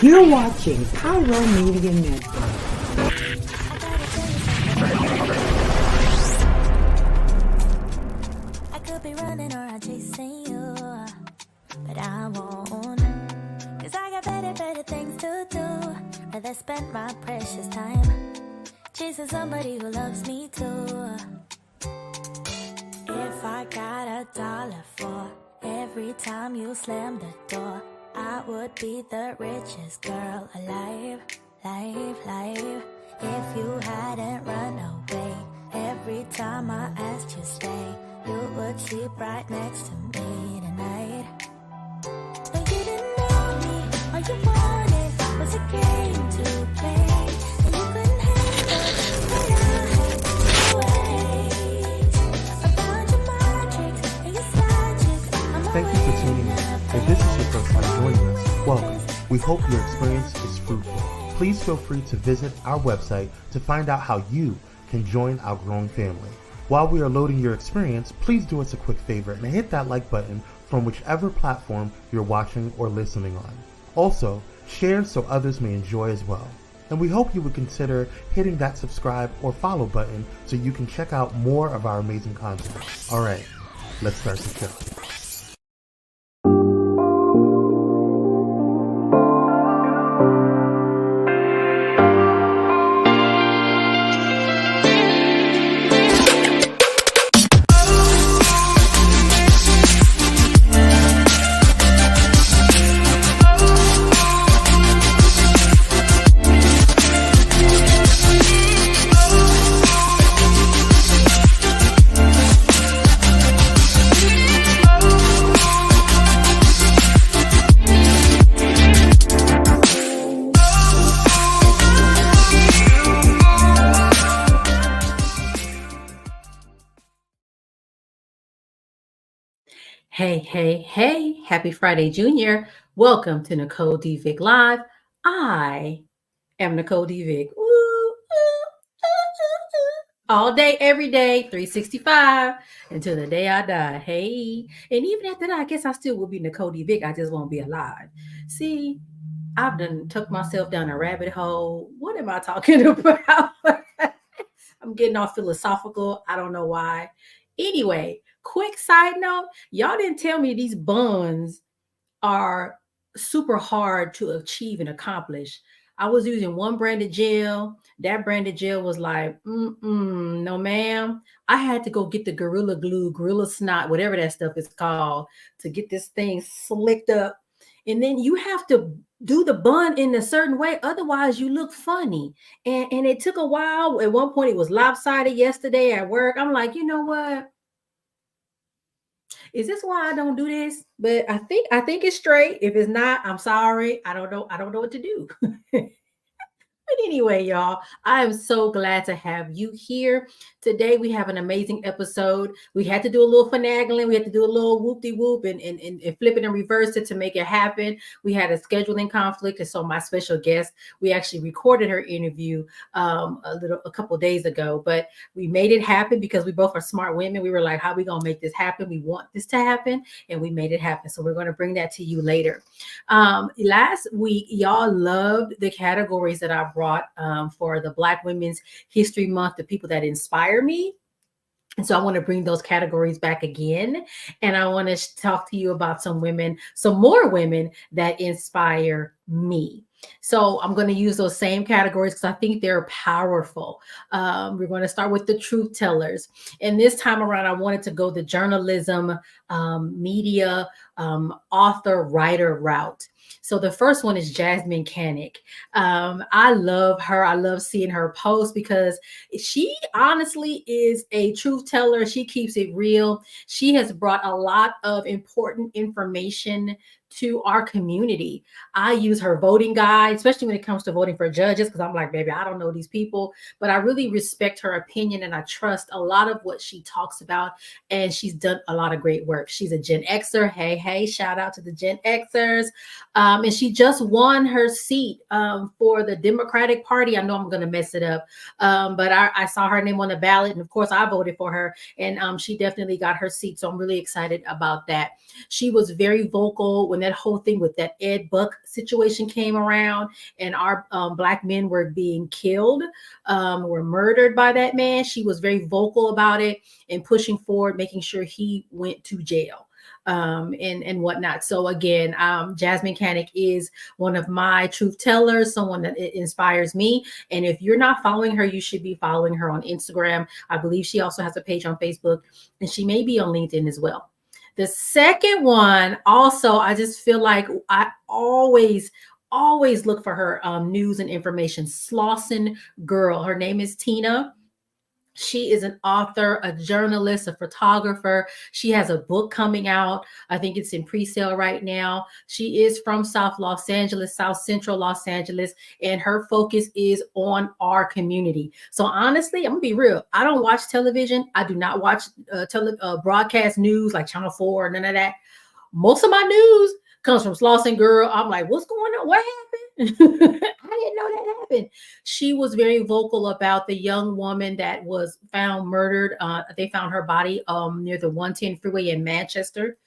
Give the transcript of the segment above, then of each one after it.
You're watching Power Media Network. I could be running or I'm chasing you, but I won't. Cause I got better things to do. Rather spend my precious time chasing somebody who loves me too. If I got $1 for every time you slam the door, I would be the richest girl alive, life. If you hadn't run away every time I asked you stay, you would sleep right next to me tonight. But you didn't know me, all you wanted was a game to play, and you couldn't handle what I ways. About your magic and your magic. Thank you for tuning in. If this is your first time joining us, welcome. We hope your experience is fruitful. Please feel free to visit our website to find out how you can join our growing family. While we are loading your experience, please do us a quick favor and hit that like button from whichever platform you're watching or listening on. Also, share so others may enjoy as well. And we hope you would consider hitting that subscribe or follow button so you can check out more of our amazing content. All right, let's start the show. Hey, happy Friday, Junior. Welcome to Nicole D. Vick Live. I am Nicole D. Vick. All day, every day, 365 until the day I die. Hey, and even after that, I guess I still will be Nicole D. Vick. I just won't be alive. See, I've done took myself down a rabbit hole. What am I talking about? I'm getting all philosophical. I don't know why. Anyway, quick side note, y'all didn't tell me these buns are super hard to achieve and accomplish. I was using one branded gel. That branded gel was like, no ma'am. I had to go get the Gorilla Glue, Gorilla Snot, whatever that stuff is called, to get this thing slicked up. And then you have to do the bun in a certain way. Otherwise, you look funny. And it took a while. At one point, it was lopsided yesterday at work. I'm like, you know what? Is this why I don't do this? But I think it's straight. If it's not, I'm sorry. I don't know what to do. But anyway, y'all, I am so glad to have you here. Today, we have an amazing episode. We had to do a little finagling. We had to do a little whoop-de-whoop and flip it and reverse it to make it happen. We had a scheduling conflict. And so my special guest, we actually recorded her interview a couple of days ago, but we made it happen because we both are smart women. We were like, how are we going to make this happen? We want this to happen, and we made it happen. So we're going to bring that to you later. Last week, y'all loved the categories that I brought for the Black Women's History Month, the people that inspire me. And so I want to bring those categories back again. And I want to talk to you about some more women that inspire me. So I'm going to use those same categories because I think they're powerful. We're going to start with the truth tellers. And this time around, I wanted to go the journalism, media, author, writer route. So the first one is Jasmine Canick. I love her. I love seeing her post because she honestly is a truth teller. She keeps it real. She has brought a lot of important information to our community. I use her voting guide, especially when it comes to voting for judges, because I'm like, baby, I don't know these people, but I really respect her opinion and I trust a lot of what she talks about. And she's done a lot of great work. She's a Gen Xer. Hey, hey, shout out to the Gen Xers. And she just won her seat for the Democratic Party. I know I'm going to mess it up, but I saw her name on the ballot. And of course, I voted for her. And she definitely got her seat. So I'm really excited about that. She was very vocal when that whole thing with that Ed Buck situation came around and our Black men were being killed, were murdered by that man. She was very vocal about it and pushing forward, making sure he went to jail and whatnot. So again, Jasmine Canick is one of my truth tellers, someone that inspires me. And if you're not following her, you should be following her on Instagram. I believe she also has a page on Facebook, and she may be on LinkedIn as well. The second one, also, I just feel like I always look for her news and information. Slauson Girl. Her name is Tina. She is an author, a journalist, a photographer. She has a book coming out. I think it's in pre-sale right now. She is from South Los Angeles, South Central Los Angeles, and her focus is on our community. So honestly, I'm gonna be real. I don't watch television. I do not watch broadcast news like Channel 4, none of that. Most of my news comes from Slauson Girl. I'm like, what's going on? What happened? I didn't know that happened. She was very vocal about the young woman that was found murdered. They found her body near the 110 freeway in Manchester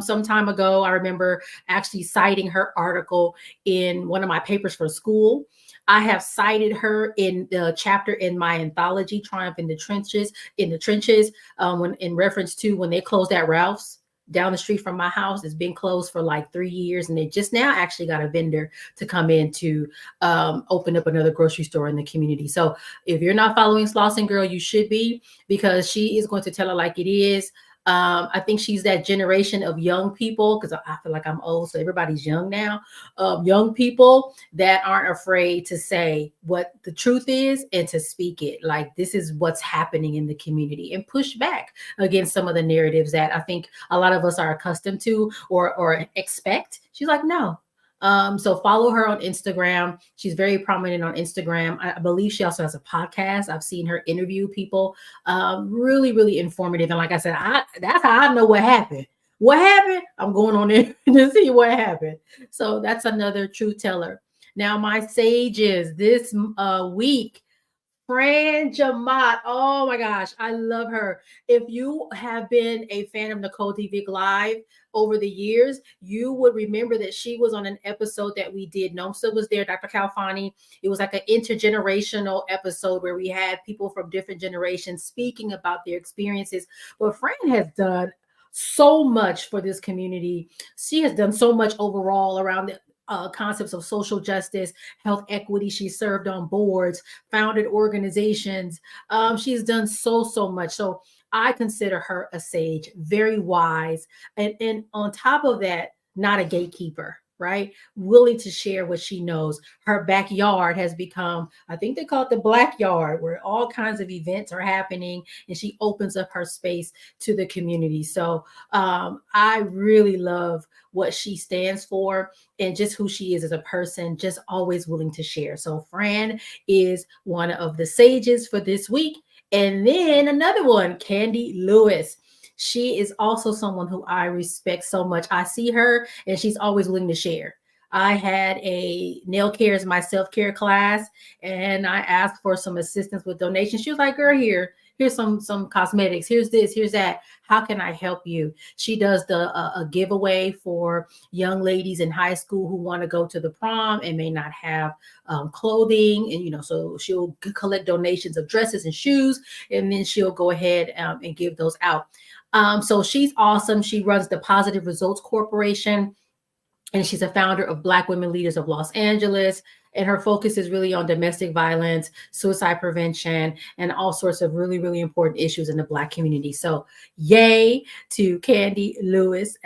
some time ago. I remember actually citing her article in one of my papers for school. I have cited her in the chapter in my anthology, Triumph in the Trenches, when in reference to when they closed at Ralph's down the street from my house. It's been closed for like 3 years, and they just now actually got a vendor to come in to open up another grocery store in the community. So if you're not following Slauson Girl, you should be, because she is going to tell it like it is. I think she's that generation of young people, because I feel like I'm old, so everybody's young now. Young people that aren't afraid to say what the truth is and to speak it. Like, this is what's happening in the community, and push back against some of the narratives that I think a lot of us are accustomed to or expect. She's like, no. So follow her on Instagram. She's very prominent on Instagram. I believe she also has a podcast. I've seen her interview people. Really, really informative. And like I said, that's how I know what happened. What happened? I'm going on there to see what happened. So that's another truth teller. Now, my sages this week. Fran Jamat. Oh my gosh, I love her. If you have been a fan of Nicole Vick Live over the years, you would remember that she was on an episode that we did. Nomsa was there, Dr. Calfani. It was like an intergenerational episode where we had people from different generations speaking about their experiences. But Fran has done so much for this community. She has done so much overall around the concepts of social justice, health equity. She served on boards, founded organizations. She's done so much. So I consider her a sage, very wise. And on top of that, not a gatekeeper, right? Willing to share what she knows. Her backyard has become, I think they call it the Black Yard, where all kinds of events are happening, and she opens up her space to the community. So I really love what she stands for and just who she is as a person, just always willing to share. So Fran is one of the sages for this week. And then another one, Candy Lewis. She is also someone who I respect so much. I see her and she's always willing to share. I had a nail care as my self-care class, and I asked for some assistance with donations. She was like, girl, here's some cosmetics. Here's this, here's that. How can I help you? She does a giveaway for young ladies in high school who want to go to the prom and may not have clothing. And, so she'll collect donations of dresses and shoes, and then she'll go ahead and give those out. So she's awesome. She runs the Positive Results Corporation, and she's a founder of Black Women Leaders of Los Angeles. And her focus is really on domestic violence, suicide prevention, and all sorts of really, really important issues in the Black community. So yay to Candy Lewis,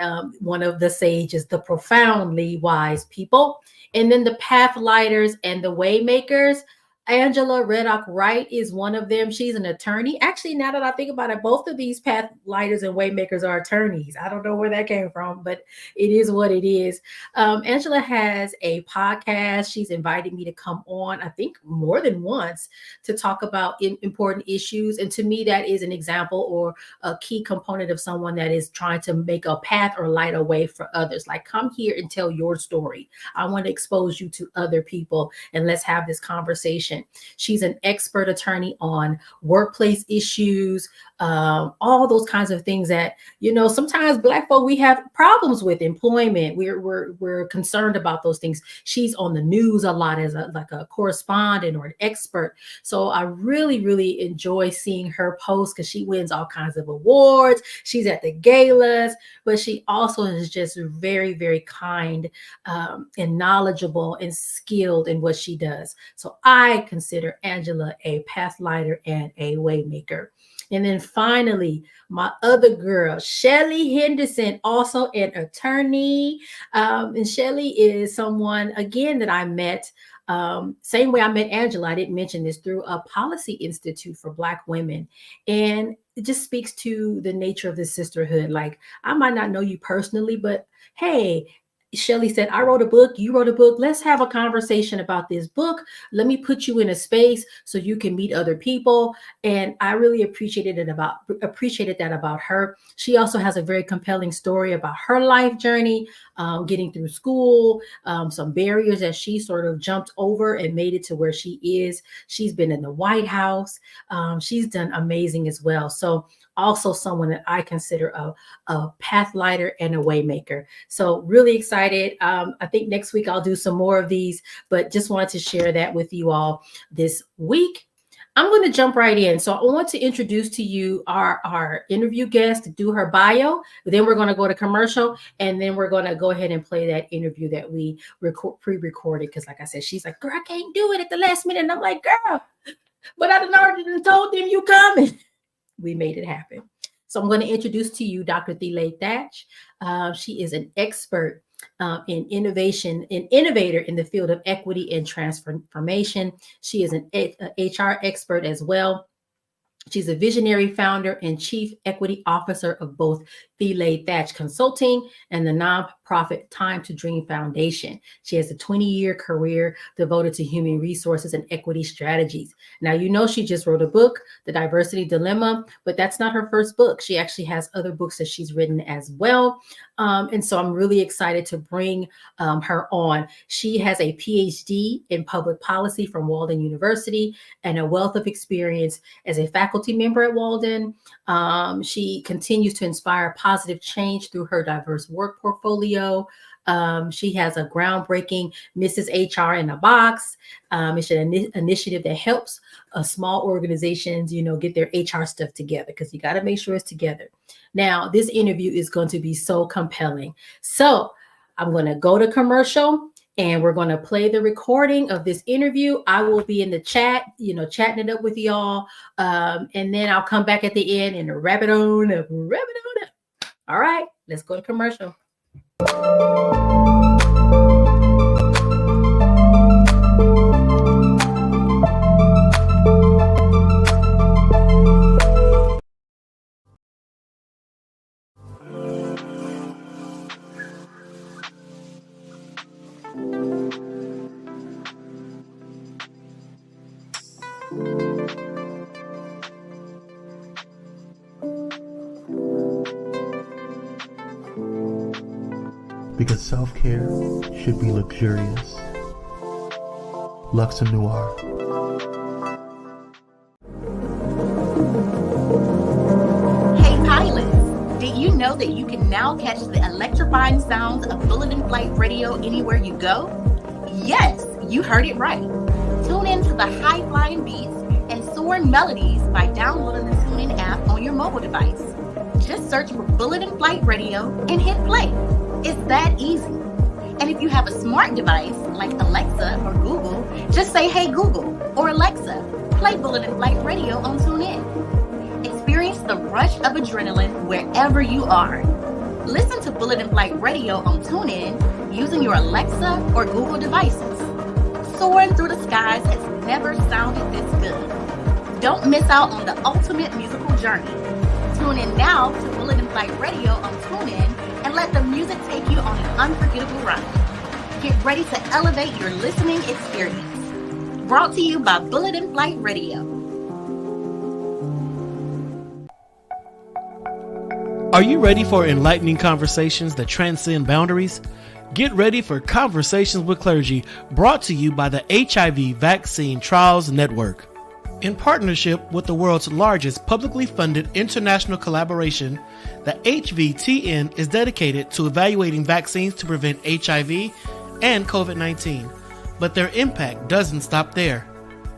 one of the sages, the profoundly wise people. And then the Pathlighters and the Waymakers. Angela Reddock Wright is one of them. She's an attorney. Actually, now that I think about it, both of these path lighters and waymakers are attorneys. I don't know where that came from, but it is what it is. Angela has a podcast. She's invited me to come on, I think more than once, to talk about important issues. And to me, that is an example or a key component of someone that is trying to make a path or light a way for others. Like, come here and tell your story. I want to expose you to other people and let's have this conversation. She's an expert attorney on workplace issues, all those kinds of things that, sometimes Black folk, we have problems with employment. We're concerned about those things. She's on the news a lot as a correspondent or an expert. So I really, really enjoy seeing her post because she wins all kinds of awards. She's at the galas, but she also is just very, very kind and knowledgeable and skilled in what she does. So I consider Angela a path lighter and a waymaker. And then finally, my other girl, Shelly Henderson, also an attorney. And Shelly is someone, again, that I met same way I met Angela. I didn't mention this, through a policy institute for Black women. And it just speaks to the nature of the sisterhood. Like, I might not know you personally, but hey, Shelly said, I wrote a book, you wrote a book. Let's have a conversation about this book. Let me put you in a space so you can meet other people. And I really appreciated that about her. She also has a very compelling story about her life journey, getting through school, some barriers that she sort of jumped over and made it to where she is. She's been in the White House. She's done amazing as well. So also someone that I consider a path lighter and a waymaker. So really excited. I think next week I'll do some more of these, but just wanted to share that with you all this week. I'm going to jump right in. So I want to introduce to you our interview guest, do her bio. Then we're going to go to commercial, and then we're going to go ahead and play that interview that we pre-recorded. Because like I said, she's like, girl, I can't do it at the last minute. And I'm like, girl, but I already told them you coming. We made it happen. So I'm going to introduce to you Dr. Thela Thatch. She is an expert in innovation, an innovator in the field of equity and transformation. She is an HR expert as well. She's a visionary founder and chief equity officer of both Thela Thatch Consulting and the nonprofit Time to Dream Foundation. She has a 20-year career devoted to human resources and equity strategies. Now, she just wrote a book, The Diversity Dilemma, but that's not her first book. She actually has other books that she's written as well. And so I'm really excited to bring her on. She has a PhD in public policy from Walden University and a wealth of experience as a faculty member at Walden. She continues to inspire positive change through her diverse work portfolio. She has a groundbreaking Mrs. HR in a Box. It's an initiative that helps small organizations, get their HR stuff together, because you got to make sure it's together. Now, this interview is going to be so compelling. So I'm going to go to commercial and we're going to play the recording of this interview. I will be in the chat, chatting it up with y'all. And then I'll come back at the end and wrap it on up. All right, let's go to commercial. Because self-care should be luxurious. Luxor Noir. Hey pilots, did you know that you can now catch the electrifying sounds of Bullet in Flight Radio anywhere you go? Yes, you heard it right. Tune in to the high-flying beats and soaring melodies by downloading the TuneIn app on your mobile device. Just search for Bullet in Flight Radio and hit play. It's that easy. And if you have a smart device like Alexa or Google, just say, hey Google or Alexa, play Bullet in Flight Radio on TuneIn. Experience the rush of adrenaline wherever you are. Listen to Bullet in Flight Radio on TuneIn using your Alexa or Google devices. Soaring through the skies has never sounded this good. Don't miss out on the ultimate musical journey. Tune in now to Bullet and Flight Radio on TuneIn and let the music take you on an unforgettable ride. Get ready to elevate your listening experience. Brought to you by Bullet and Flight Radio. Are you ready for enlightening conversations that transcend boundaries? Get ready for Conversations with Clergy, brought to you by the HIV Vaccine Trials Network. In partnership with the world's largest publicly funded international collaboration, the HVTN is dedicated to evaluating vaccines to prevent HIV and COVID-19, but their impact doesn't stop there.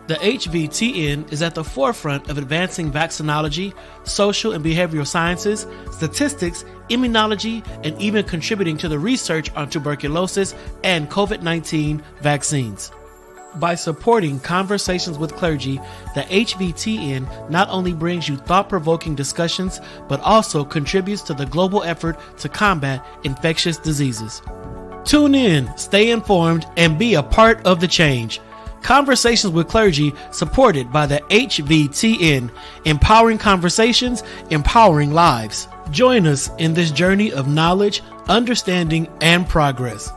The HVTN is at the forefront of advancing vaccinology, social and behavioral sciences, statistics, immunology, and even contributing to the research on tuberculosis and COVID-19 vaccines. By supporting Conversations with Clergy, the HVTN not only brings you thought-provoking discussions, but also contributes to the global effort to combat infectious diseases. Tune in, stay informed, and be a part of the change. Conversations with Clergy, supported by the HVTN, empowering conversations, empowering lives. Join us in this journey of knowledge, understanding, and progress.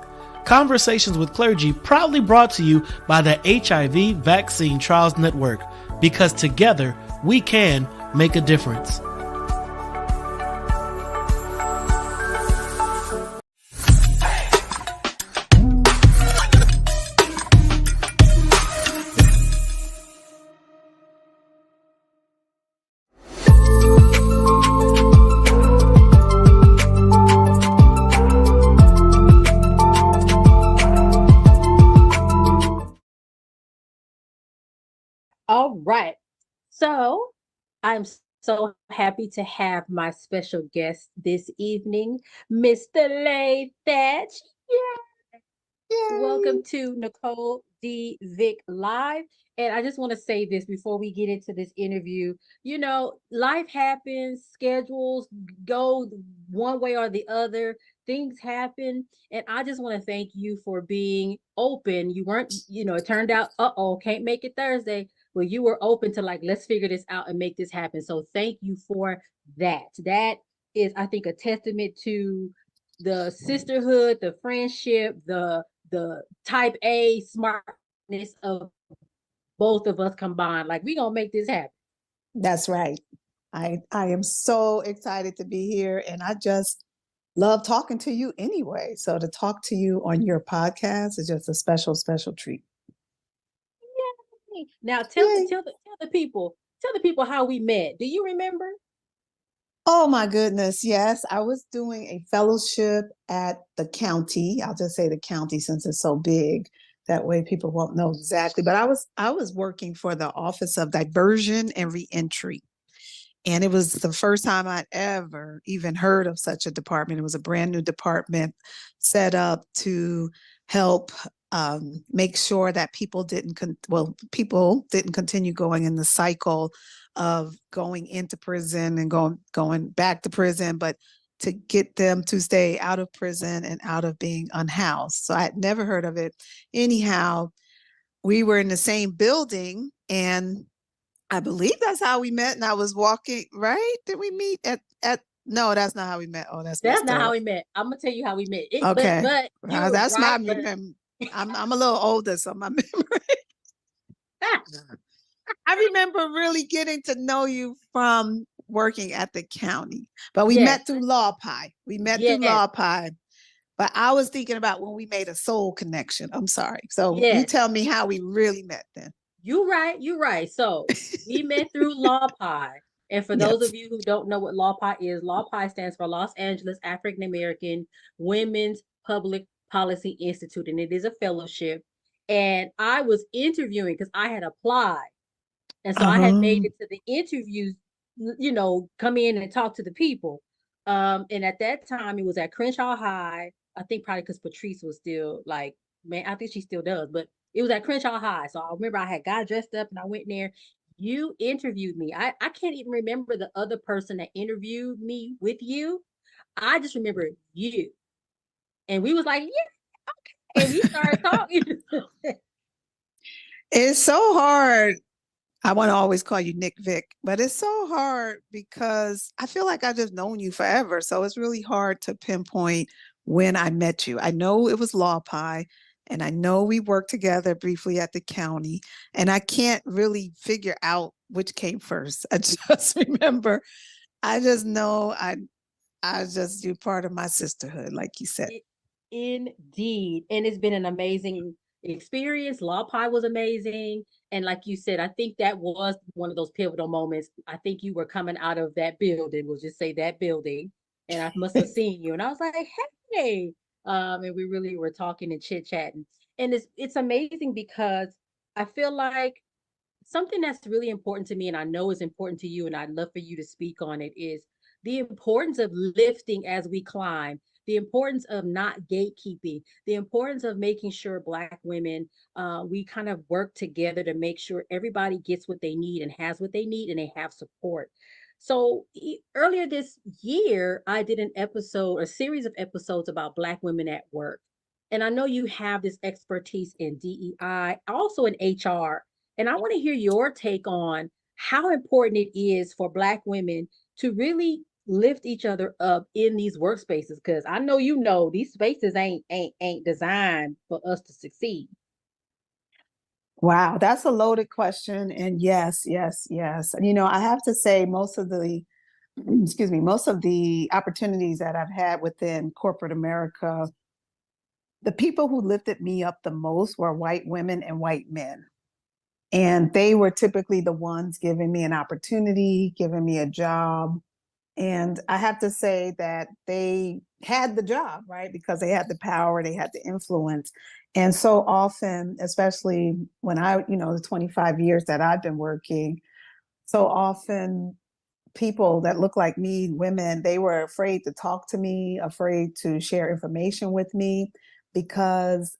Conversations with Clergy, proudly brought to you by the HIV Vaccine Trials Network, because together we can make a difference. All right. So I'm so happy to have my special guest this evening, Mr. Thatch. Yeah. Welcome to Nicole D. Vick Live. And I just want to say this before we get into this interview. You know, life happens, schedules go one way or the other, things happen. And I just want to thank you for being open. You weren't, it turned out, can't make it Thursday. Well, you were open to like, let's figure this out and make this happen. So thank you for that. That is, I think, a testament to the sisterhood, the friendship, the type A smartness of both of us combined. Like, we gonna make this happen. That's right. I am so excited to be here, and I just love talking to you anyway. So to talk to you on your podcast is just a special, special treat. Yay. Now tell the people how we met. Do you remember? Oh my goodness, yes. I was doing a fellowship at the county. I'll just say the county since it's so big. That way people won't know exactly. But I was working for the Office of Diversion and Reentry. And it was the first time I'd ever even heard of such a department. It was a brand new department set up to help make sure that people didn't continue going in the cycle of going into prison and going back to prison, but to get them to stay out of prison and out of being unhoused. So I had never heard of it. Anyhow, we were in the same building, and I believe that's how we met. And I was walking, right? Did we meet at no, that's not how we met. Oh, that's not how we met. I'm gonna tell you how we met. Okay. But that's right, my memory. I'm a little older, so my memory. I remember really getting to know you from working at the county, but we met through Law Pie. Through Law Pie, but I was thinking about when we made a soul connection. I'm sorry. So you tell me how we really met then. You're right. So we met through Law Pie. And for those of you who don't know what Law Pie is, Law Pie stands for Los Angeles African American Women's Public Policy Institute, and it is a fellowship. And I was interviewing because I had applied. And so I had made it to the interviews, come in and talk to the people. And at that time, it was at Crenshaw High. I think probably because Patrice was still I think she still does, but it was at Crenshaw High. So I remember I had got dressed up and I went in there. You interviewed me. I can't even remember the other person that interviewed me with you. I just remember you. And we was like, yeah, okay. And we started talking. It's so hard. I want to always call you Nick Vick, but it's so hard because I feel like I've just known you forever. So it's really hard to pinpoint when I met you. I know it was Law Pie, and I know we worked together briefly at the county, and I can't really figure out which came first. I just remember, I just know I just do part of my sisterhood, like you said. Indeed. And it's been an amazing experience. Law Pie was amazing. And like you said, I think that was one of those pivotal moments. I think you were coming out of that building, we'll just say that building. And I must have seen you. And I was like, hey. And we really were talking and chit-chatting. And it's amazing because I feel like something that's really important to me, and I know is important to you, and I'd love for you to speak on it, is the importance of lifting as we climb, the importance of not gatekeeping, the importance of making sure Black women, we kind of work together to make sure everybody gets what they need and has what they need and they have support. So earlier this year, I did an episode, a series of episodes about Black women at work. And I know you have this expertise in DEI, also in HR. And I want to hear your take on how important it is for Black women to really lift each other up in these workspaces. Because I know these spaces ain't designed for us to succeed. Wow, that's a loaded question. And yes, yes, yes. And I have to say most of the excuse me, most of the opportunities that I've had within corporate America, the people who lifted me up the most were white women and white men. And they were typically the ones giving me an opportunity, giving me a job. And I have to say that they had the job, right? Because they had the power, they had the influence. And so often, especially when the 25 years that I've been working, so often people that look like me, women, they were afraid to talk to me, afraid to share information with me because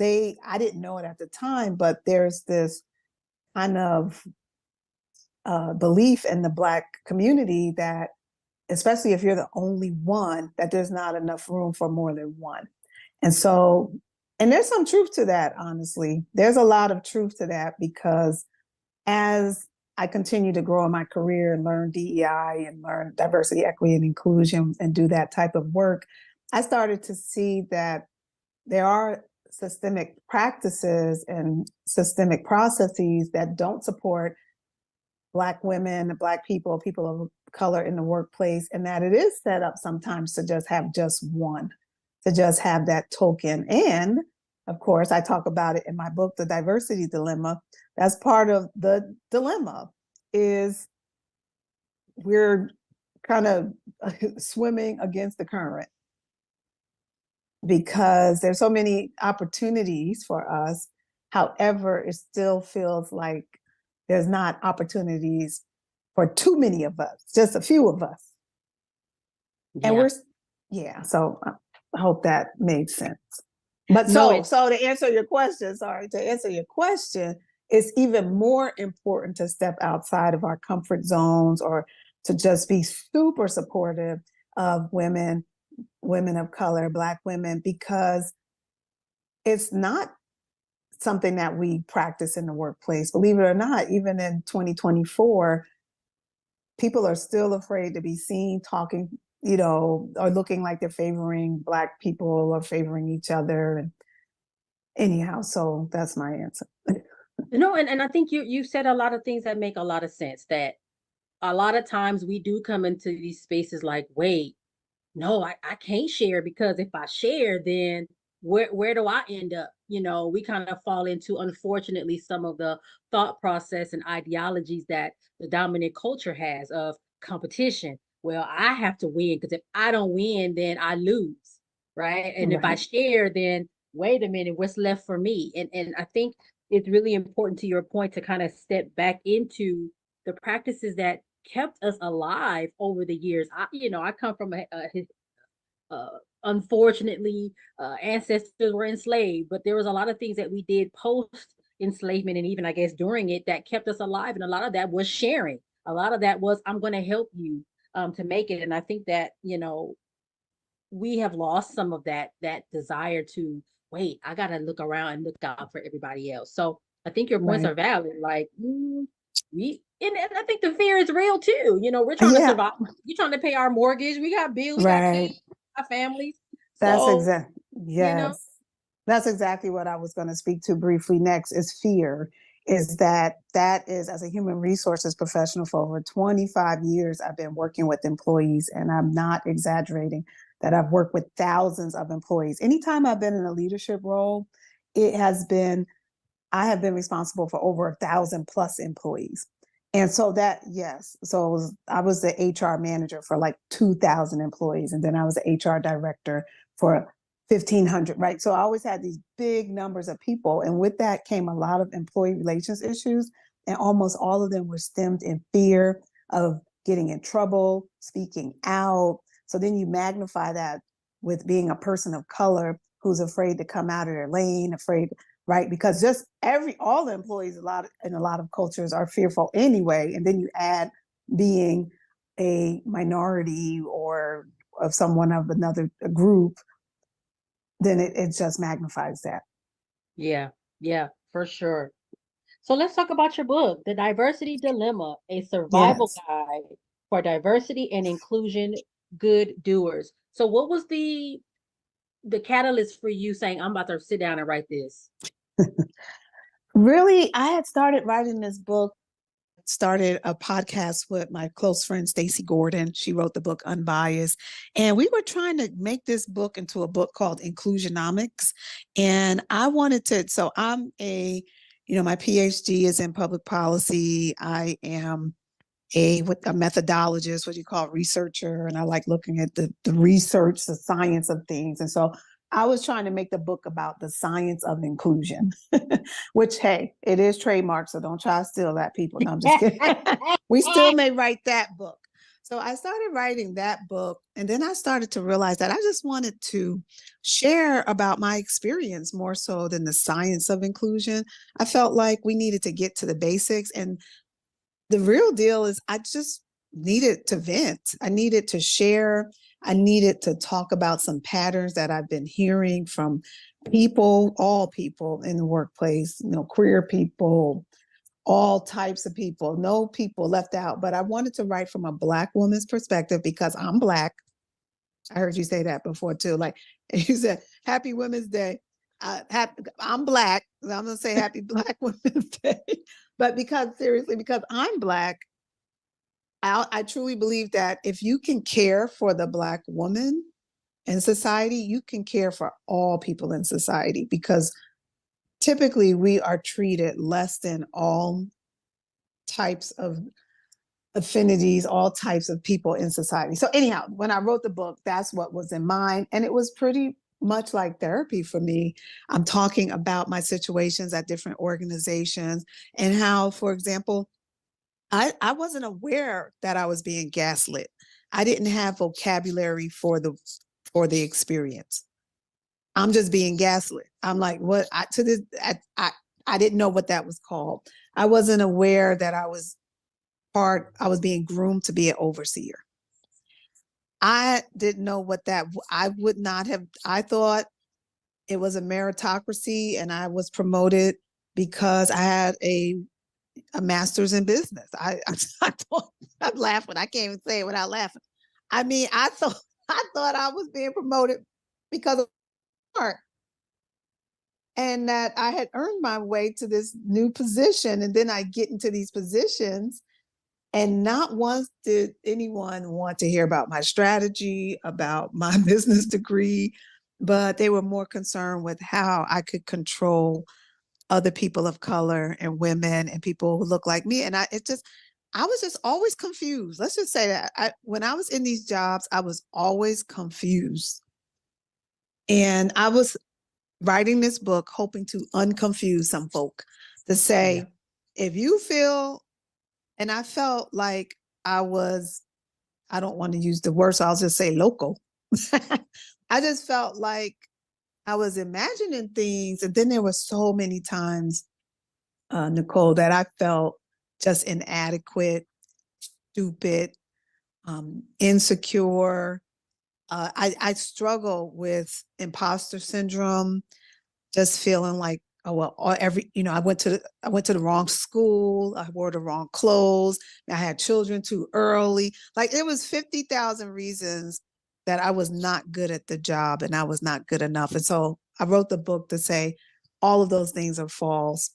I didn't know it at the time, but there's this kind of belief in the Black community that, especially if you're the only one, that there's not enough room for more than one. And so, and there's some truth to that, honestly. There's a lot of truth to that because as I continue to grow in my career and learn DEI and learn diversity, equity, and inclusion and do that type of work, I started to see that there are systemic practices and systemic processes that don't support Black women, Black people, people of color in the workplace, and that it is set up sometimes to just have just one, to just have that token. And of course, I talk about it in my book, The Diversity Dilemma. That's part of the dilemma, is we're kind of swimming against the current because there's so many opportunities for us. However, it still feels like there's not opportunities for too many of us, just a few of us. And so I hope that made sense. But so to answer your question, it's even more important to step outside of our comfort zones or to just be super supportive of women of color, Black women, because it's not something that we practice in the workplace. Believe it or not, even in 2024, people are still afraid to be seen talking, or looking like they're favoring Black people or favoring each other. And anyhow, so that's my answer. No, and I think you said a lot of things that make a lot of sense, that a lot of times we do come into these spaces like, wait, no, I can't share, because if I share, then where do I end up? We kind of fall into, unfortunately, some of the thought process and ideologies that the dominant culture has of competition. Well, I have to win, because if I don't win, then I lose, right? And if I share, then wait a minute, what's left for me? And I think it's really important, to your point, to kind of step back into the practices that kept us alive over the years. I come from unfortunately, ancestors were enslaved, but there was a lot of things that we did post enslavement, and even, I guess, during it, that kept us alive. And a lot of that was sharing. A lot of that was, I'm going to help you to make it. And I think that, we have lost some of that desire to, wait, I got to look around and look out for everybody else. So I think your points Right. are valid. Like, and I think the fear is real too. We're trying to Yeah. survive. We're trying to pay our mortgage. We got bills. We got Right. kids. Our families. That's So, you know, yes. That's exactly what I was going to speak to briefly next is fear. Is that is, as a human resources professional for over 25 years, I've been working with employees, and I'm not exaggerating that I've worked with thousands of employees. Anytime I've been in a leadership role, I have been responsible for over 1,000 plus employees. And so yes. So I was the HR manager for like 2,000 employees. And then I was the HR director for 1,500, right? So I always had these big numbers of people. And with that came a lot of employee relations issues. And almost all of them were stemmed in fear of getting in trouble, speaking out. So then you magnify that with being a person of color who's afraid to come out of their lane, afraid, right? Because just all the employees in a lot of cultures are fearful anyway. And then you add being a minority or of someone of another group, then it just magnifies that. yeah, for sure. So let's talk about your book, The Diversity Dilemma, a survival Yes. guide for diversity and inclusion good doers. So what was the catalyst for you saying, I'm about to sit down and write this? Really, I had started writing this book, started a podcast with my close friend Stacey Gordon. She wrote the book Unbiased, and we were trying to make this book into a book called Inclusionomics. And I wanted to, so my PhD is in public policy. I am a methodologist, what you call researcher, and I like looking at the research, the science of things. And so I was trying to make the book about the science of inclusion, which, hey, it is trademarked, so don't try to steal that, people. No, I'm just kidding. We still may write that book. So I started writing that book, and then I started to realize that I just wanted to share about my experience more so than the science of inclusion. I felt like we needed to get to the basics, and the real deal is I just needed to vent. I needed to share. I needed to talk about some patterns that I've been hearing from people, all people in the workplace, queer people, all types of people, no people left out. But I wanted to write from a Black woman's perspective because I'm Black. I heard you say that before too. Like you said, Happy Women's Day. I'm Black. So I'm going to say Happy Black Women's Day. But because I'm Black, I truly believe that if you can care for the Black woman in society, you can care for all people in society, because typically we are treated less than all types of affinities, all types of people in society. So anyhow, when I wrote the book, that's what was in mind. And it was pretty much like therapy for me. I'm talking about my situations at different organizations and how, for example, I wasn't aware that I was being gaslit. I didn't have vocabulary for the experience. I'm just being gaslit. I'm like, what? I didn't know what that was called. I wasn't aware that I was being groomed to be an overseer. I didn't know what that, I would not have, I thought it was a meritocracy and I was promoted because I had a master's in business. I thought, I'm laughing. I can't even say it without laughing. I mean, I thought I was being promoted because of art, and that I had earned my way to this new position. And then I get into these positions, and not once did anyone want to hear about my strategy, about my business degree, but they were more concerned with how I could control other people of color and women and people who look like me. And I was just always confused. Let's just say that when I was in these jobs, I was always confused. And I was writing this book hoping to unconfuse some folk, to say, if you feel, and I felt like I don't want to use the word, so I'll just say local. I just felt like I was imagining things. And then there were so many times, Nicole, that I felt just inadequate, stupid, insecure. I struggle with imposter syndrome, just feeling like oh well, I went to the wrong school, I wore the wrong clothes, I had children too early. Like it was 50,000 reasons that I was not good at the job and I was not good enough. And so I wrote the book to say all of those things are false.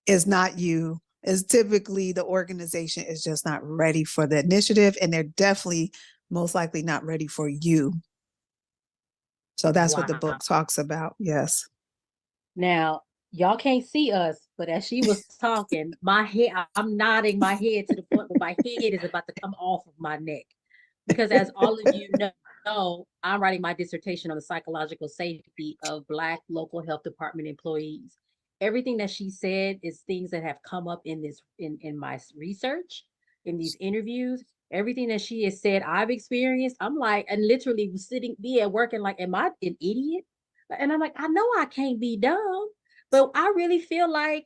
It's not you. It's typically the organization is just not ready for the initiative, and they're definitely most likely not ready for you. So that's what the Wow. book talks about. Yes. Now, y'all can't see us, but as she was talking, my head, I'm nodding my head to the point where my head is about to come off of my neck. Because as all of you know, I'm writing my dissertation on the psychological safety of Black local health department employees. Everything that she said is things that have come up in my research, in these interviews. Everything that she has said I've experienced, I'm like, and literally sitting be at work and like, am I an idiot? And I'm like, I know I can't be dumb, but I really feel like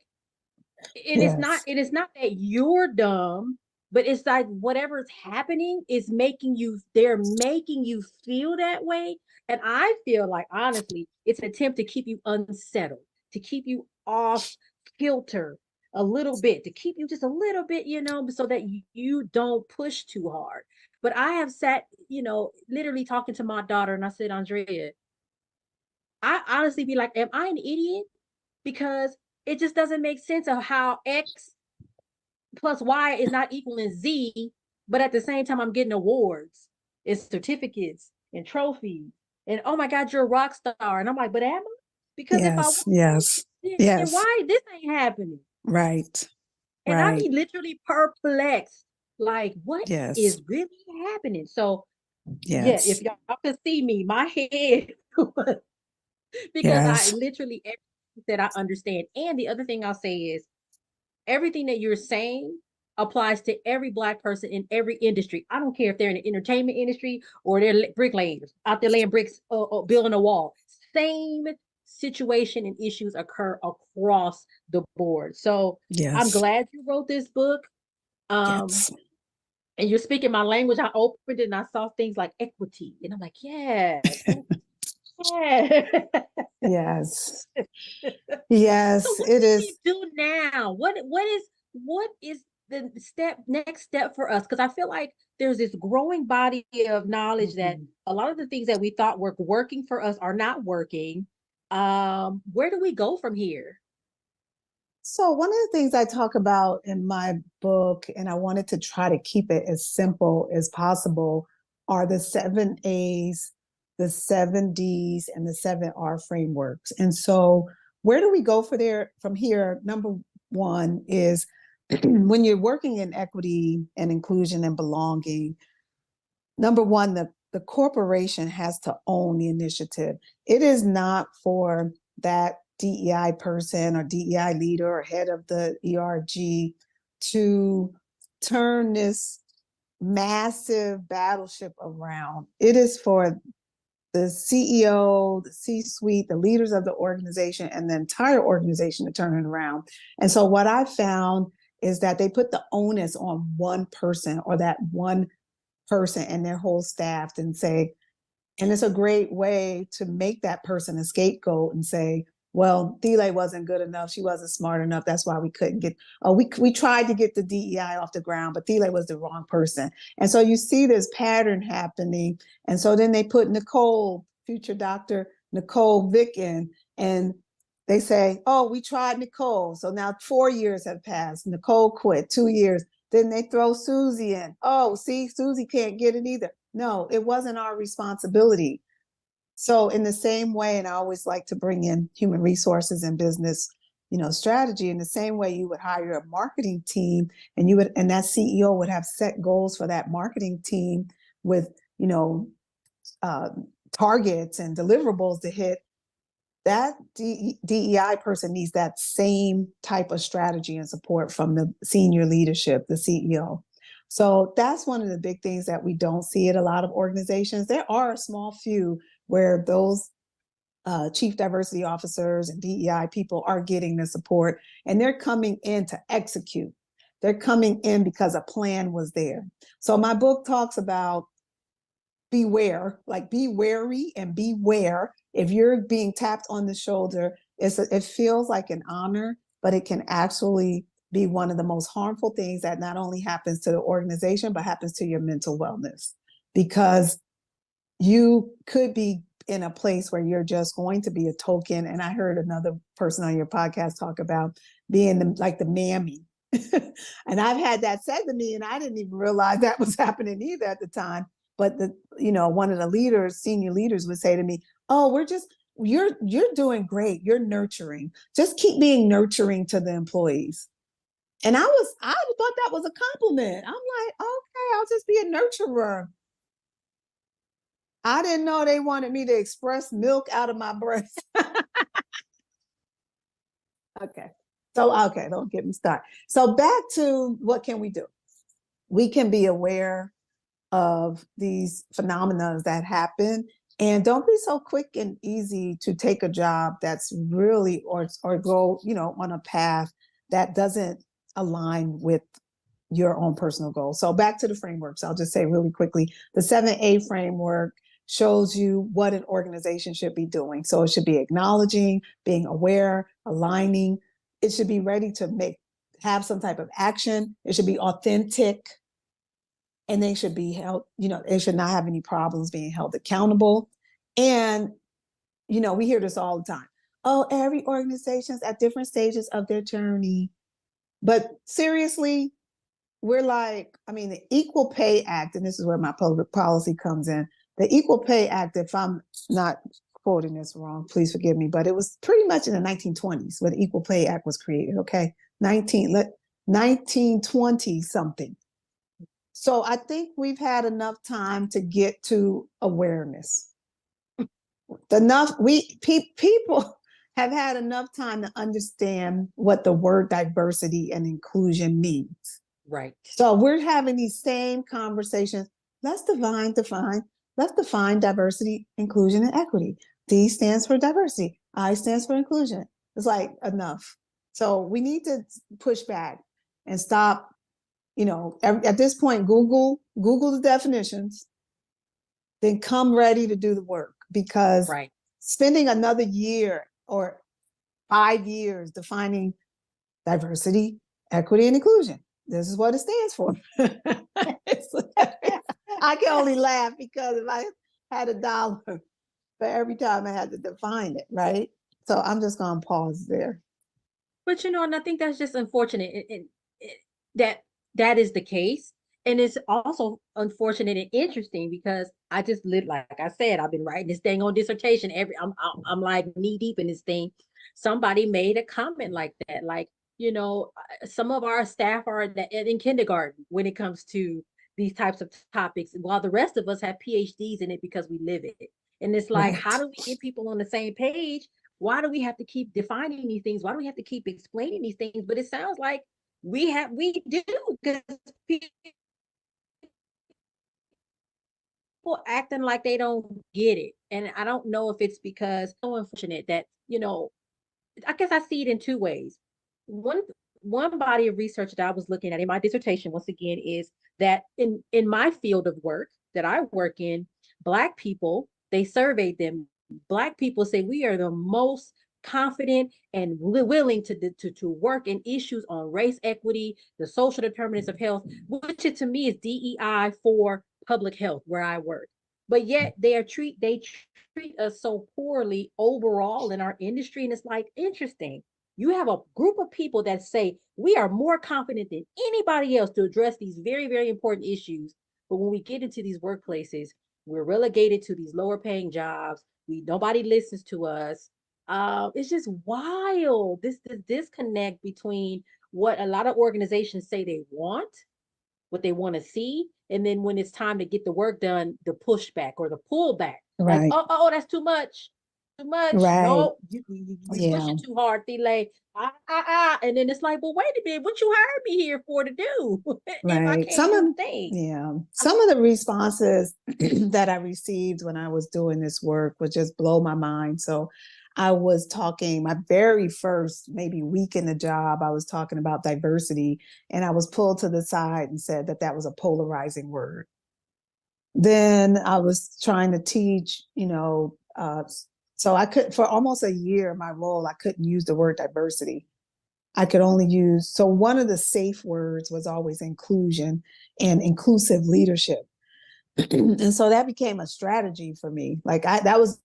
Yes. it is not that you're dumb, but it's like whatever's happening is they're making you feel that way. And I feel like honestly, it's an attempt to keep you unsettled, to keep you off kilter a little bit, to keep you just a little bit, so that you don't push too hard. But I have sat, literally talking to my daughter, and I said, Andrea, I honestly be like, am I an idiot? Because it just doesn't make sense of how X plus Y is not equaling Z, but at the same time, I'm getting awards and certificates and trophies. And oh my God, you're a rock star. And I'm like, but am I? Because if I Yes. wasn't, Yes. then Yes. why this ain't happening? Right. And I Right. be literally perplexed. Like, what Yes. is really happening? So yeah, if Yes. y'all could see me, my head because I Yes. literally everything that I understand. And the other thing I'll say is everything that you're saying applies to every Black person in every industry. I don't care if they're in the entertainment industry or they're bricklayers out there laying bricks or building a wall. Same situation and issues occur across the board. So I'm Yes. glad you wrote this book. Um, Yes. and you're speaking my language. I opened it and I saw things like equity, and I'm like, yes, yeah. Yes. So Yes. what It do we is. do now? What is the next step for us? Because I feel like there's this growing body of knowledge that a lot of the things that we thought were working for us are not working. Where do we go from here? So, one of the things I talk about in my book, and I wanted to try to keep it as simple as possible, are the 7 A's, the 7 D's, and the 7 R frameworks. And so, where do we go from here? Number one is when you're working in equity and inclusion and belonging, number one, the corporation has to own the initiative. It is not for that DEI person or DEI leader or head of the ERG to turn this massive battleship around. It is for the CEO, the C-suite, the leaders of the organization, and the entire organization to turn it around. And so what I found is that they put the onus on one person or that one person and their whole staff and say, and it's a great way to make that person a scapegoat and say, well, Thela wasn't good enough. She wasn't smart enough. That's why we couldn't get, we tried to get the DEI off the ground, but Thela was the wrong person. And so you see this pattern happening. And so then they put Nicole, future Dr. Nicole Vick in, and they say, oh, we tried Nicole. So now 4 years have passed. Nicole quit, 2 years. Then they throw Susie in. Oh, see, Susie can't get it either. No, it wasn't our responsibility. So in the same way, and I always like to bring in human resources and business, strategy, in the same way you would hire a marketing team and that CEO would have set goals for that marketing team with, uh, targets and deliverables to hit. That DEI person needs that same type of strategy and support from the senior leadership, the CEO. So that's one of the big things that we don't see at a lot of organizations. There are a small few where those chief diversity officers and DEI people are getting the support, and they're coming in to execute. They're coming in because a plan was there. So my book talks about beware, like be wary and beware. If you're being tapped on the shoulder, it feels like an honor, but it can actually be one of the most harmful things that not only happens to the organization, but happens to your mental wellness, because you could be in a place where you're just going to be a token. And I heard another person on your podcast talk about being like the mammy. And I've had that said to me, and I didn't even realize that was happening either at the time. But one of the leaders, senior leaders, would say to me, "Oh, you're doing great. You're nurturing. Just keep being nurturing to the employees." And I thought that was a compliment. I'm like, okay, I'll just be a nurturer. I didn't know they wanted me to express milk out of my breast. Okay. Okay, don't get me started. So back to what can we do? We can be aware of these phenomena that happen, and don't be so quick and easy to take a job that's really or go, on a path that doesn't align with your own personal goals. So back to the frameworks. I'll just say really quickly, the 7A framework shows you what an organization should be doing. So it should be acknowledging, being aware, aligning. It should be ready to have some type of action. It should be authentic. And they should be held, they should not have any problems being held accountable. And, we hear this all the time. Oh, every organization's at different stages of their journey. But seriously, we're like, the Equal Pay Act, and this is where my public policy comes in. The Equal Pay Act, if I'm not quoting this wrong, please forgive me, but it was pretty much in the 1920s when the Equal Pay Act was created, okay? 1920 something. So I think we've had enough time to get to awareness. People have had enough time to understand what the word diversity and inclusion means. Right. So we're having these same conversations. Let's define diversity, inclusion, and equity. D stands for diversity. I stands for inclusion. It's like enough. So we need to push back and stop. At this point, Google the definitions, then come ready to do the work, because spending another year or 5 years defining diversity, equity, and inclusion. This is what it stands for. I can only laugh because if I had $1 for every time I had to define it, right? So I'm just going to pause there. But and I think that's just unfortunate that is the case. And it's also unfortunate and interesting because I just like I said, I've been writing this thing on dissertation. I'm like knee deep in this thing. Somebody made a comment like that, like, some of our staff are in kindergarten when it comes to these types of topics, while the rest of us have PhDs in it because we live it. And it's like, how do we get people on the same page? Why do we have to keep defining these things? Why do we have to keep explaining these things? But it sounds like we do, because people acting like they don't get it. And I don't know if it's because so unfortunate that, I guess I see it in two ways. One body of research that I was looking at in my dissertation, once again, is that in my field of work that I work in, Black people, they surveyed them. Black people say we are the most confident and willing to work in issues on race equity, the social determinants of health, which to me is DEI for public health where I work. But yet they treat us so poorly overall in our industry. And it's like, interesting. You have a group of people that say we are more confident than anybody else to address these very, very important issues. But when we get into these workplaces, we're relegated to these lower paying jobs. Nobody listens to us. It's just wild. This disconnect between what a lot of organizations say they want, what they want to see, and then when it's time to get the work done, the pushback or the pullback. Right. Like, oh, that's too much. Too much. Right. No, you pushing too hard, Thela. And then it's like, well, wait a minute, what you hired me here for to do? Right. Some of the responses that I received when I was doing this work would just blow my mind. So I was talking my very first maybe week in the job, I was talking about diversity, and I was pulled to the side and said that was a polarizing word. Then I was trying to teach, So I could, for almost a year, my role, I couldn't use the word diversity. I could only use, so one of the safe words was always inclusion and inclusive leadership. And so that became a strategy for me. That was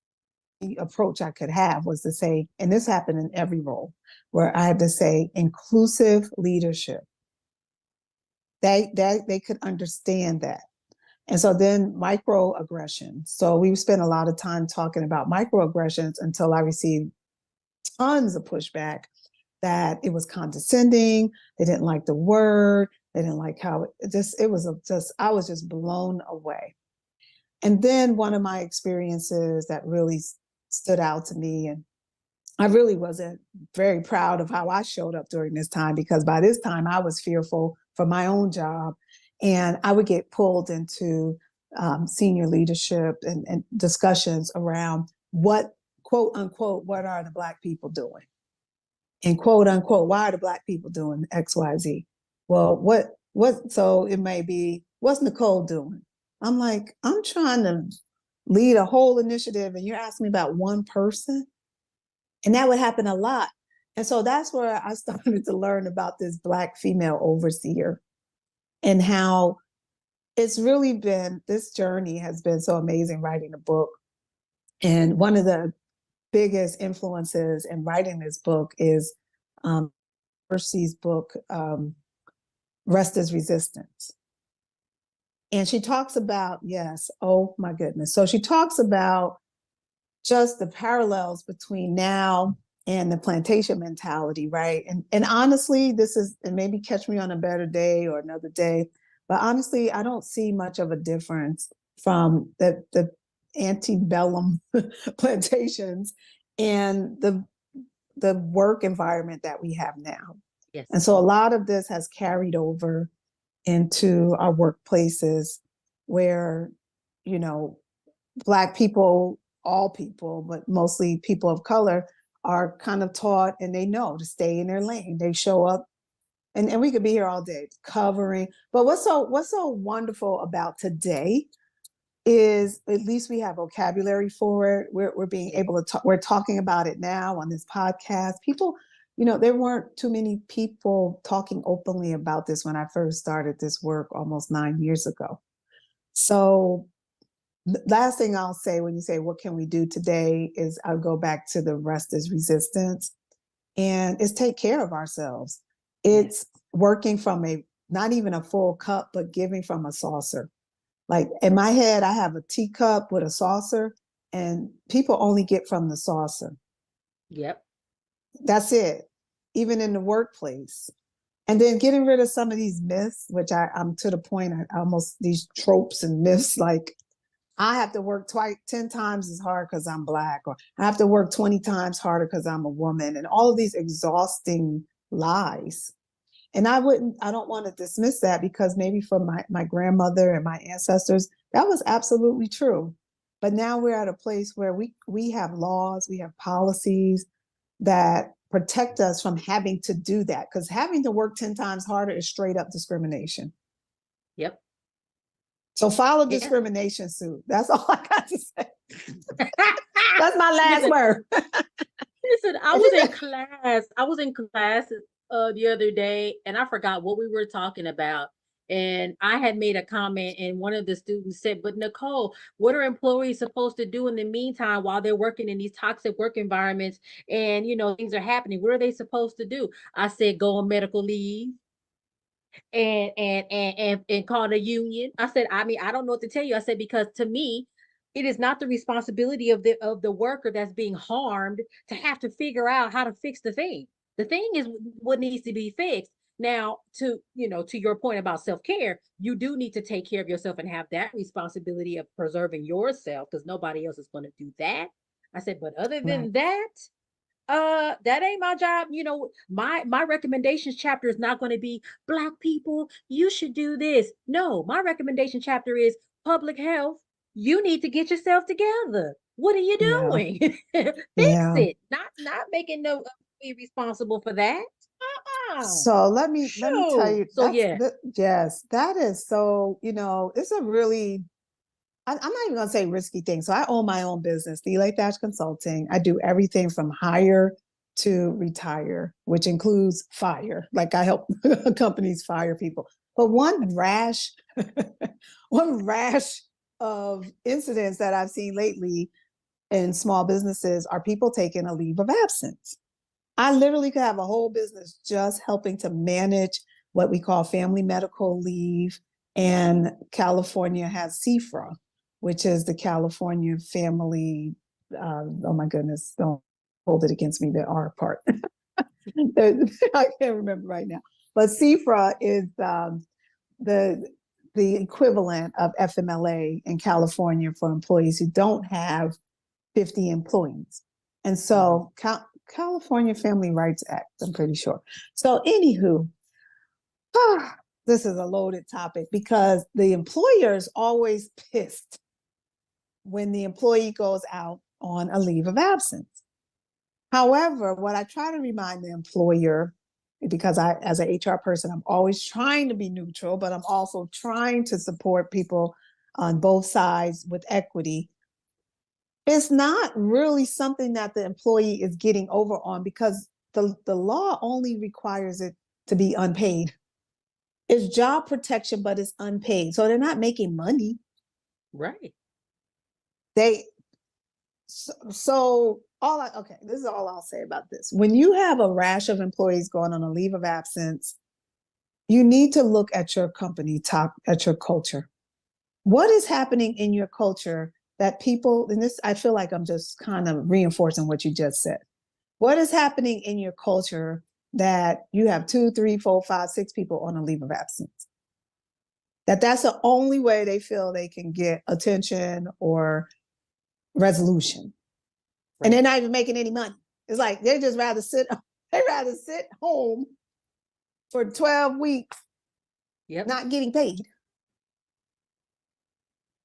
the approach I could have, was to say, and this happened in every role, where I had to say inclusive leadership. They could understand that. And so then microaggressions. So we spent a lot of time talking about microaggressions until I received tons of pushback that it was condescending. They didn't like the word. They didn't like how I was just blown away. And then one of my experiences that really stood out to me, and I really wasn't very proud of how I showed up during this time, because by this time I was fearful for my own job, and I would get pulled into senior leadership and discussions around what, quote unquote, what are the Black people doing? And quote unquote, why are the Black people doing X, Y, Z? Well, so it may be, what's Nicole doing? I'm like, I'm trying to lead a whole initiative and you're asking me about one person? And that would happen a lot. And so that's where I started to learn about this Black female overseer, and how it's really been, this journey has been so amazing writing a book. And one of the biggest influences in writing this book is Percy's book, Rest is Resistance. And she talks about, yes, oh my goodness. So she talks about just the parallels between now and the plantation mentality, right? And honestly, this is, and maybe catch me on a better day or another day, but honestly, I don't see much of a difference from the antebellum plantations and the work environment that we have now. Yes. And so a lot of this has carried over into our workplaces, where, you know, Black people, all people, but mostly people of color, are kind of taught, and they know to stay in their lane. They show up, and we could be here all day covering. But what's so wonderful about today is at least we have vocabulary for it. We're being able to talk. We're talking about it now on this podcast. People, you know, there weren't too many people talking openly about this when I first started this work almost 9 years ago. So last thing I'll say, when you say, what can we do today, is I'll go back to the rest is resistance, and it's take care of ourselves. It's working from not even a full cup, but giving from a saucer. Like in my head, I have a teacup with a saucer, and people only get from the saucer. Yep. That's it, even in the workplace. And then getting rid of some of these myths, which I'm to the point, almost these tropes and myths, like I have to work 10 times as hard because I'm Black, or I have to work 20 times harder because I'm a woman, and all of these exhausting lies. And I don't want to dismiss that, because maybe for my grandmother and my ancestors, that was absolutely true. But now we're at a place where we have laws, we have policies that protect us from having to do that, because having to work 10 times harder is straight up discrimination. Yep. So file a discrimination suit. That's all I got to say. That's my last word. Listen, I was in class the other day, and I forgot what we were talking about. And I had made a comment, and one of the students said, "But Nicole, what are employees supposed to do in the meantime while they're working in these toxic work environments, and things are happening? What are they supposed to do?" I said, "Go on medical leave and call the union." I said, "I mean, I don't know what to tell you." I said, "Because to me, it is not the responsibility of the worker that's being harmed to have to figure out how to fix the thing. The thing is what needs to be fixed." Now, to your point about self-care, you do need to take care of yourself and have that responsibility of preserving yourself, because nobody else is going to do that. I said, but other than that, that ain't my job. My recommendations chapter is not going to be Black people, you should do this. No, my recommendation chapter is public health. You need to get yourself together. What are you Yeah. doing? Fix Yeah. it. Not making no be responsible for that. So let me tell you, So yeah. yes, that is so, it's a really, I'm not even going to say risky things. So I own my own business, Thela Thatch Consulting. I do everything from hire to retire, which includes fire. Like I help companies fire people. But one rash, one rash of incidents that I've seen lately in small businesses are people taking a leave of absence. I literally could have a whole business just helping to manage what we call family medical leave. And California has CFRA, which is the California Family. Oh my goodness, don't hold it against me. The R part. I can't remember right now. But CFRA is the equivalent of FMLA in California for employees who don't have 50 employees. And so California Family Rights Act, I'm pretty sure. So anywho, this is a loaded topic because the employer is always pissed when the employee goes out on a leave of absence. However, what I try to remind the employer, because I, as an HR person, I'm always trying to be neutral, but I'm also trying to support people on both sides with equity. It's not really something that the employee is getting over on because the law only requires it to be unpaid. It's job protection, but it's unpaid. So they're not making money. Right. Okay, this is all I'll say about this. When you have a rash of employees going on a leave of absence, you need to look at your company, at your culture. What is happening in your culture that people, and this, I feel like I'm just kind of reinforcing what you just said. What is happening in your culture that you have 2, 3, 4, 5, 6 people on a leave of absence? That's the only way they feel they can get attention or resolution. Right. And they're not even making any money. It's like they just rather sit home for 12 weeks, not getting paid.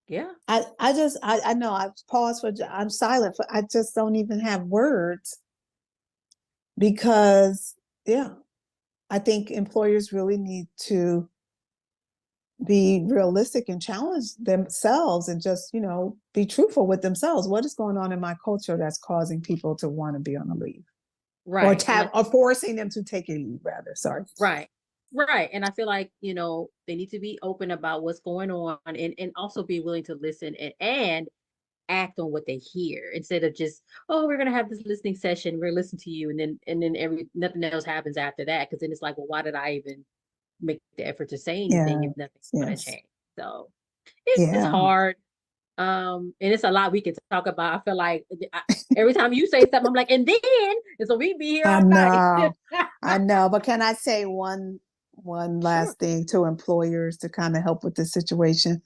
Yeah. I know I've paused I'm silent, I just don't even have words because, I think employers really need to be realistic and challenge themselves and just, be truthful with themselves. What is going on in my culture that's causing people to want to be on a leave? Right. Or forcing them to take a leave, rather. Sorry. Right. Right. And I feel like, they need to be open about what's going on and also be willing to listen and act on what they hear instead of just, oh, we're gonna have this listening session, we're gonna listen to you, and then nothing else happens after that. Cause then it's like, well, why did I even make the effort to say anything if nothing's gonna change? So it's hard. And it's a lot we can talk about. I feel like every time you say something, I'm like, and so we be here all night. I know, but can I say one last thing to employers to kind of help with this situation?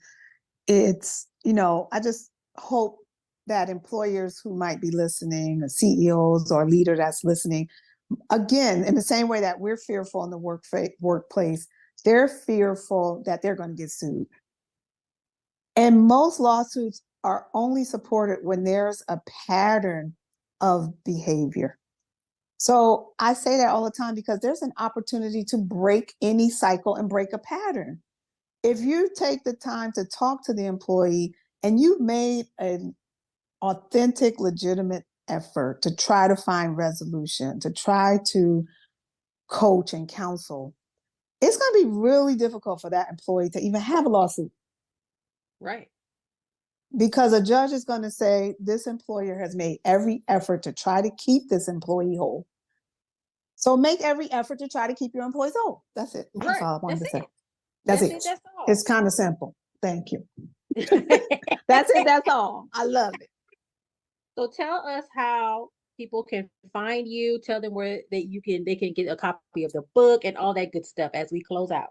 It's, I just hope that employers who might be listening, or CEOs or leader that's listening, again, in the same way that we're fearful in the workplace, they're fearful that they're going to get sued. And most lawsuits are only supported when there's a pattern of behavior. So I say that all the time because there's an opportunity to break any cycle and break a pattern. If you take the time to talk to the employee and you've made an authentic, legitimate effort to try to find resolution, to try to coach and counsel, it's going to be really difficult for that employee to even have a lawsuit. Right. Because a judge is going to say, this employer has made every effort to try to keep this employee whole. So make every effort to try to keep your employees whole. That's it. That's all I wanted to say. That's it. That's all. It's kind of simple. Thank you. That's it. That's all. I love it. So tell us how people can find you. Tell them where they can get a copy of the book and all that good stuff as we close out.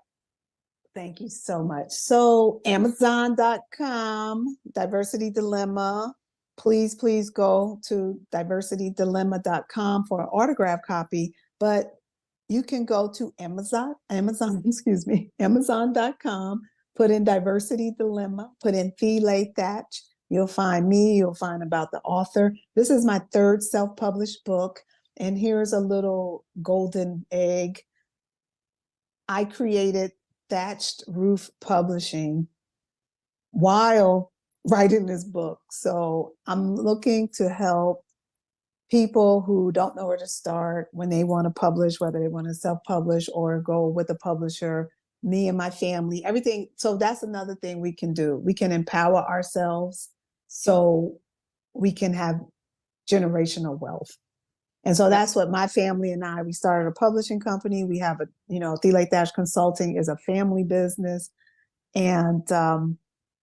Thank you so much. So Amazon.com, Diversity Dilemma. Please go to diversitydilemma.com for an autograph copy, but you can go to Amazon.com, put in Diversity Dilemma, put in Thela Thatch. You'll find me, you'll find about the author. This is my 3rd self-published book. And here's a little golden egg. I created Thatched Roof Publishing while writing this book. So I'm looking to help people who don't know where to start when they want to publish, whether they want to self-publish or go with a publisher, me and my family, everything. So that's another thing we can do. We can empower ourselves so we can have generational wealth. And so that's what my family and I, we started a publishing company. We have Thela Thatch Consulting is a family business. And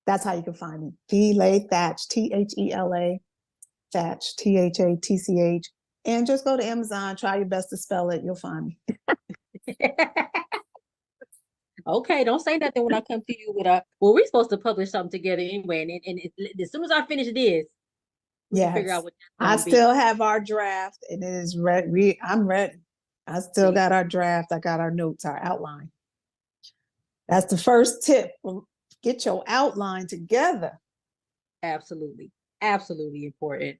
that's how you can find me. Thela Thatch, Thela, Thatch, Thatch. And just go to Amazon, try your best to spell it. You'll find me. Okay, don't say nothing when I come to you with we're supposed to publish something together anyway. And as soon as I finish this, we can figure out what I still have our draft and it is ready. I'm ready. I still got our draft. I got our notes, our outline. That's the first tip. Get your outline together. Absolutely. Absolutely important.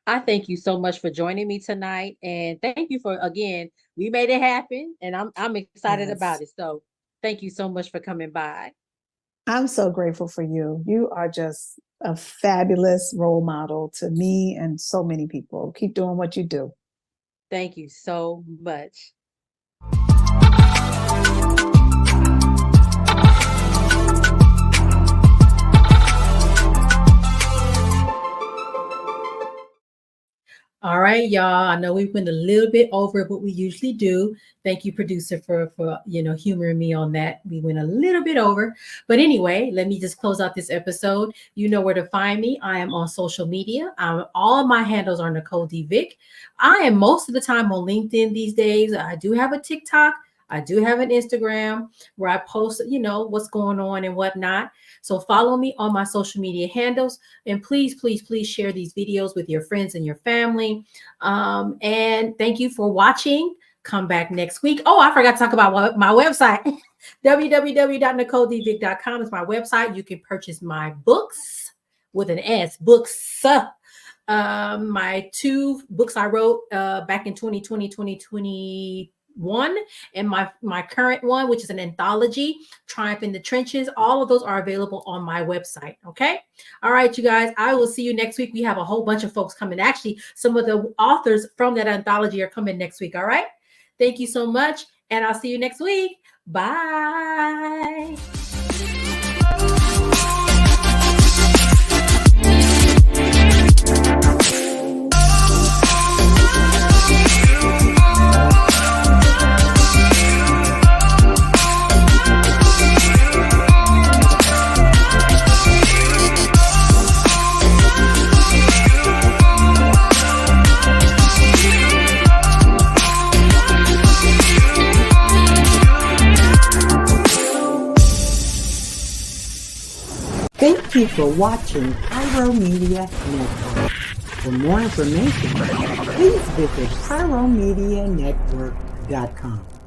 I thank you so much for joining me tonight. And thank you for, again, we made it happen and I'm excited about it. So thank you so much for coming by. I'm so grateful for you. You are just a fabulous role model to me and so many people. Keep doing what you do. Thank you so much. All right, y'all. I know we went a little bit over what we usually do. Thank you, producer, for humoring me on that. We went a little bit over. But anyway, let me just close out this episode. You know where to find me. I am on social media. All my handles are Nicole D. Vick. I am most of the time on LinkedIn these days. I do have a TikTok. I do have an Instagram where I post, what's going on and whatnot. So follow me on my social media handles. And please, please, please share these videos with your friends and your family. And thank you for watching. Come back next week. Oh, I forgot to talk about my website. www.NicoleDVick.com is my website. You can purchase my books with an S, books. My 2 books I wrote back in 2020, 2021, and my current one, which is an anthology, Triumph in the Trenches. All of those are available on my website. Okay. All right, you guys, I will see you next week. We have a whole bunch of folks coming. Actually, some of the authors from that anthology are coming next week. All right. Thank you so much. And I'll see you next week. Bye. Thank you for watching Pyro Media Network. For more information, please visit pyromedianetwork.com.